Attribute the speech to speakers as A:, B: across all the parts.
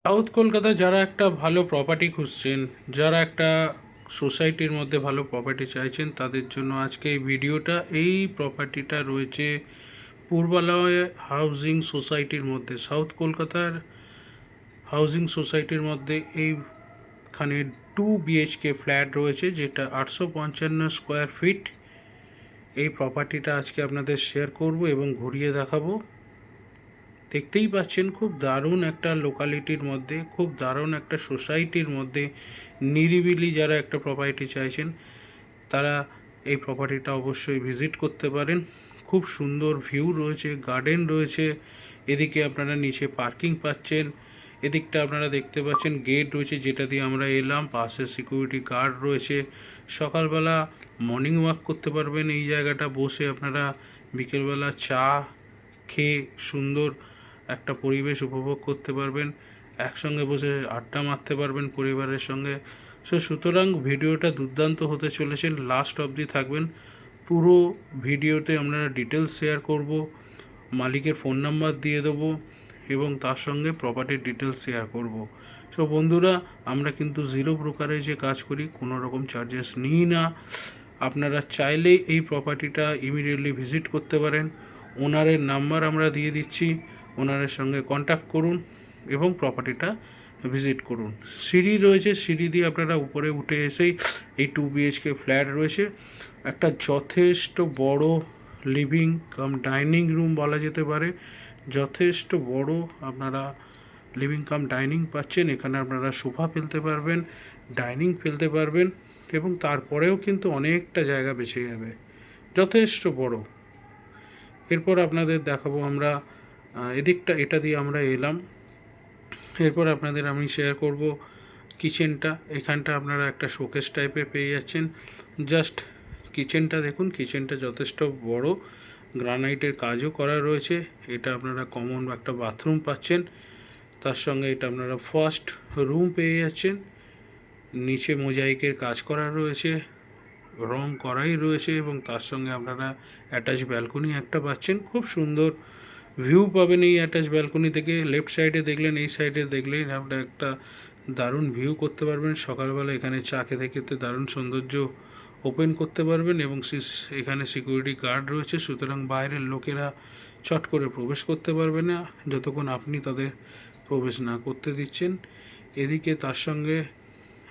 A: South কলকাতায় যারা একটা ভালো প্রপার্টি খুঁজছেন, যারা একটা সোসাইটির মধ্যে ভালো প্রপার্টি চাইছেন, তাদের জন্য আজকে এই ভিডিওটা। এই প্রপার্টিটা রয়েছে পূর্বালয় হাউজিং সোসাইটির মধ্যে, সাউথ কলকাতার হাউজিং সোসাইটির মধ্যে এইখানে 2 BHK ফ্ল্যাট রয়েছে, যেটা 855 স্কোয়ার ফিট। এই প্রপার্টিটা আজকে আপনাদের শেয়ার করব এবং ঘুরিয়ে দেখাবো। দেখতেই পাচ্ছেন খুব দারুণ একটা লোকালিটির মধ্যে, খুব দারুণ একটা সোসাইটির মধ্যে নিরিবিলি যারা একটা প্রপার্টি চাইছেন, তারা এই প্রপার্টিটা অবশ্যই ভিজিট করতে পারেন। খুব সুন্দর ভিউ রয়েছে, গার্ডেন রয়েছে, এদিকে আপনারা নিচে পার্কিং পাচ্ছেন, এদিকটা আপনারা দেখতে পাচ্ছেন গেট রয়েছে যেটা দিয়ে আমরা এলাম, পাশে সিকিউরিটি গার্ড রয়েছে। সকালবেলা মর্নিং ওয়াক করতে পারবেন এই জায়গাটা বসে, আপনারা বিকেলবেলা চা খেয়ে সুন্দর একটা পরিবেশ উপভোগ করতে পারবেন, একসঙ্গে বসে আড্ডা মারতে পারবেন পরিবারের সঙ্গে। সুতরাং ভিডিওটা দুর্দান্ত হতে চলেছে, লাস্ট অবধি থাকবেন। পুরো ভিডিওতে আমরা ডিটেলস শেয়ার করব, মালিকের ফোন নাম্বার দিয়ে দেবো এবং তার সঙ্গে প্রপার্টির ডিটেলস শেয়ার করব। বন্ধুরা, আমরা কিন্তু জিরো ব্রোকারেজে কাজ করি, কোনো রকম চার্জেস নিই না। আপনারা চাইলেই এই প্রপার্টিটা ইমিডিয়েটলি ভিজিট করতে পারেন। ওনারের নাম্বার আমরা দিয়ে দিচ্ছি, ওনারের সঙ্গে কন্ট্যাক্ট করুন এবং প্রপার্টিটা ভিজিট করুন। সিঁড়ি রয়েছে, সিঁড়ি দিয়ে আপনারা উপরে উঠে এসেই এই 2 BHK ফ্ল্যাট রয়েছে। একটা যথেষ্ট বড় লিভিং কাম ডাইনিং রুম বলা যেতে পারে, যথেষ্ট বড় আপনারা লিভিং কাম ডাইনিং পাচ্ছেন। এখানে আপনারা সোফা ফেলতে পারবেন, ডাইনিং ফেলতে পারবেন এবং তারপরেও কিন্তু অনেকটা জায়গা বেঁচে যাবে, যথেষ্ট বড়। এরপর আপনাদের দেখাবো আমরা এদিকটা, এটা দিয়ে আমরা এলাম। এরপর আপনাদের আমি শেয়ার করব কিচেনটা। এখানটা আপনারা একটা শোকেস টাইপের পেয়ে যাচ্ছেন। জাস্ট কিচেনটা দেখুন, কিচেনটা যথেষ্ট বড়, গ্রানাইটের কাজও করা রয়েছে। এটা আপনারা কমন একটা বাথরুম পাচ্ছেন, তার সঙ্গে এটা আপনারা ফার্স্ট রুম পেয়ে যাচ্ছেন। নিচে মোজাইকের কাজ করা রয়েছে, রং করাই রয়েছে এবং তার সঙ্গে আপনারা অ্যাটাচ ব্যালকনি একটা পাচ্ছেন। খুব সুন্দর ভিউ পাবেন এই অ্যাটাচ ব্যালকনি থেকে। লেফট সাইডে দেখলেন, এই সাইডে দেখলেন, আপনারা একটা দারুণ ভিউ করতে পারবেন। সকালবেলা এখানে চা খেতে খেতে দারুণ সৌন্দর্য ওপেন করতে পারবেন এবং এখানে সিকিউরিটি গার্ড রয়েছে, সুতরাং বাইরের লোকেরা চট করে প্রবেশ করতে পারবে না যতক্ষণ আপনি তাদের প্রবেশ না করতে দিচ্ছেন। এদিকে তার সঙ্গে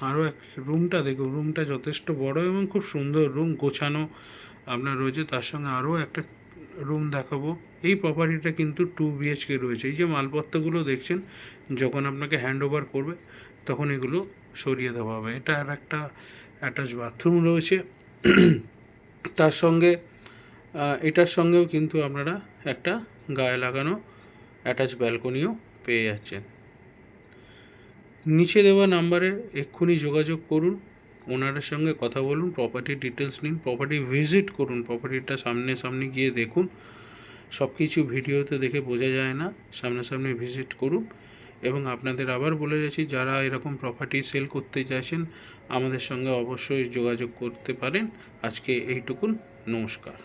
A: আরও এক রুমটা দেখুন, রুমটা যথেষ্ট বড় এবং খুব সুন্দর রুম, গোছানো আপনার রয়েছে। তার সঙ্গে আরও একটা রুম দেখাবো। এই প্রপার্টিটা কিন্তু 2 BHK রয়েছে। এই যে মালপত্রগুলো দেখছেন, যখন আপনাকে হ্যান্ড ওভার করবে তখন এগুলো সরিয়ে দেওয়া হবে। এটা আর একটা অ্যাটাচ বাথরুম রয়েছে। তার সঙ্গে এটার সঙ্গেও কিন্তু আপনারা একটা গায়ে লাগানো অ্যাটাচ ব্যালকনিও পেয়ে যাচ্ছেন। নিচে দেওয়া নাম্বারে এক্ষুনি যোগাযোগ করুন, ওনারের সঙ্গে কথা বলুন, প্রপার্টির ডিটেলস নিন, প্রপার্টি ভিজিট করুন, প্রপার্টিটা সামনে গিয়ে দেখুন। সব কিছু ভিডিওতে দেখে বোঝা যায় না, সামনাসামনি ভিজিট করুন। এবং আপনাদের আবার বলে যাচ্ছি, যারা এরকম প্রপার্টি সেল করতে চাইছেন আমাদের সঙ্গে অবশ্যই যোগাযোগ করতে পারেন। আজকে এইটুকুন, নমস্কার।